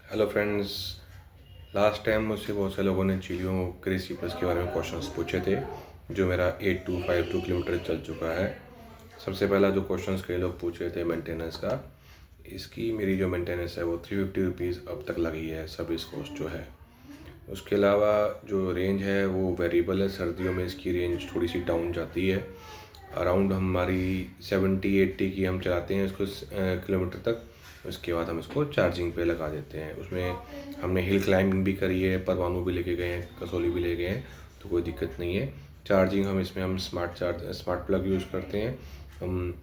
Hello friends. Last time मुझसे बहुत से लोगों ने चिड़ियों क्रेज़ी बस के बारे में क्वेश्चंस पूछे थे, जो मेरा 8252 किलोमीटर चल चुका है। सबसे पहला जो क्वेश्चंस कई लोग पूछ रहे थे मेंटेनेंस का, इसकी मेरी जो मेंटेनेंस है वो 350 रुपीज़ अब तक लगी है, सर्विस कॉस्ट जो है। उसके अलावा जो रेंज है वो वेरिएबल है। सर्दियों में इसकी रेंज थोड़ी सी डाउन जाती है, अराउंड हमारी 70-80 की हम चलाते हैं इसको किलोमीटर तक। उसके बाद हम इसको चार्जिंग पे लगा देते हैं। उसमें हमने हिल क्लाइंबिंग भी करी है, परवाणू भी लेके गए हैं, कसौली भी ले गए हैं, तो कोई दिक्कत नहीं है। चार्जिंग हम इसमें स्मार्ट प्लग यूज़ करते हैं। हम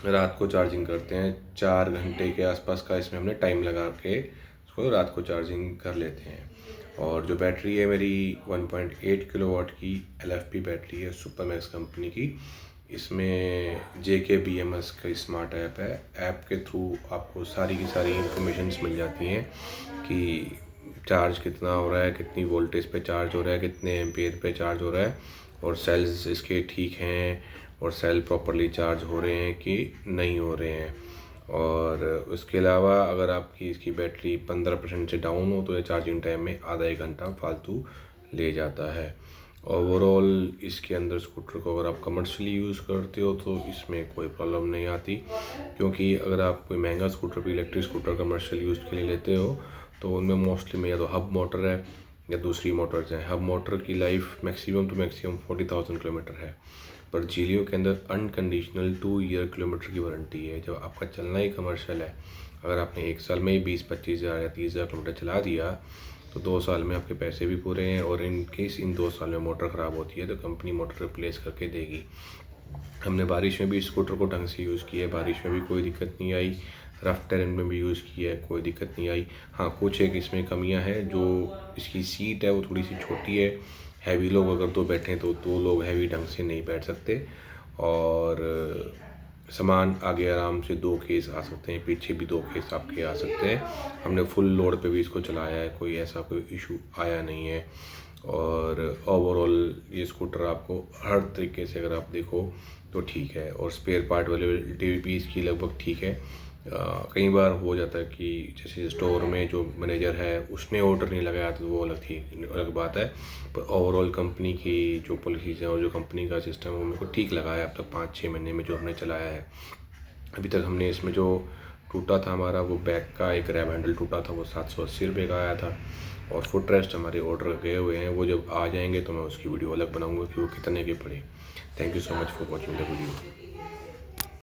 रात को चार्जिंग करते हैं, 4 घंटे के आसपास का इसमें हमने टाइम लगा के उसको रात को चार्जिंग कर लेते हैं। और जो बैटरी है मेरी 1.8 किलोवाट की LFP बैटरी है, सुपरमैक्स कंपनी की। इसमें JKBMS का स्मार्ट ऐप है। ऐप के थ्रू आपको सारी की सारी इंफॉर्मेशंस मिल जाती हैं कि चार्ज कितना हो रहा है, कितनी वोल्टेज पे चार्ज हो रहा है, कितने एम्पियर पे चार्ज हो रहा है, और सेल्स इसके ठीक हैं, और सेल प्रॉपरली चार्ज हो रहे हैं कि नहीं हो रहे हैं। और उसके अलावा अगर आपकी इसकी बैटरी 15% से डाउन हो तो ये चार्जिंग टाइम में आधा एक घंटा फालतू ले जाता है। ओवरऑल इसके अंदर स्कूटर को अगर आप कमर्शियली यूज़ करते हो तो इसमें कोई प्रॉब्लम नहीं आती, क्योंकि अगर आप कोई महंगा स्कूटर भी इलेक्ट्रिक स्कूटर कमर्शियल यूज़ के लिए लेते हो तो उनमें मोस्टली में या तो हब मोटर है या दूसरी मोटर्स हैं। हब मोटर की life maximum to maximum 40,000 kilometre है, पर जीलियो के अंदर अनकंडीशनल 2 ईयर किलोमीटर की वारंटी है। जब आपका चलना ही कमर्शियल है, अगर आपने 1 साल में ही 20-25 हज़ार या 30 हज़ार किलोमीटर चला दिया तो 2 साल में आपके पैसे भी पूरे हैं। और इन केस इन 2 साल में मोटर ख़राब होती है तो कंपनी मोटर रिप्लेस करके देगी। हमने बारिश में भी स्कूटर को ढंग से यूज़ किया है, बारिश में भी कोई दिक्कत नहीं आई। रफ़ टेरेन में भी यूज़ किया है, कोई दिक्कत नहीं आई। हाँ, कुछ एक इसमें कमियां हैं, जो इसकी सीट है वो थोड़ी सी छोटी है। हैवी लोग अगर दो बैठें तो 2 लोग हैवी ढंग से नहीं बैठ सकते। और सामान आगे आराम से 2 केस आ सकते हैं, पीछे भी 2 केस आपके आ सकते हैं। हमने फुल लोड पे भी इसको चलाया है, कोई ऐसा कोई इशू आया नहीं है। और ओवरऑल ये स्कूटर आपको हर तरीके से अगर आप देखो तो ठीक है। और स्पेयर पार्ट अवेलेबिलिटी भी इसकी लगभग ठीक है। कई बार हो जाता है कि जैसे स्टोर में जो मैनेजर है उसने ऑर्डर नहीं लगाया तो वो अलग बात है। पर ओवरऑल कंपनी की जो पॉलिसीज़ हैं और जो कंपनी का सिस्टम है वो मेरे को ठीक लगा है अब तक 5-6 महीने में जो हमने चलाया है। अभी तक हमने इसमें जो टूटा था हमारा, वो बैक का एक रैम हैंडल टूटा था, वो 780 रुपये का आया था। और फुट रेस्ट हमारे ऑर्डर गए हुए हैं, वो जब आ जाएंगे तो मैं उसकी वीडियो अलग बनाऊंगा कि वो कितने के पड़े। Thank you so much for watching the video.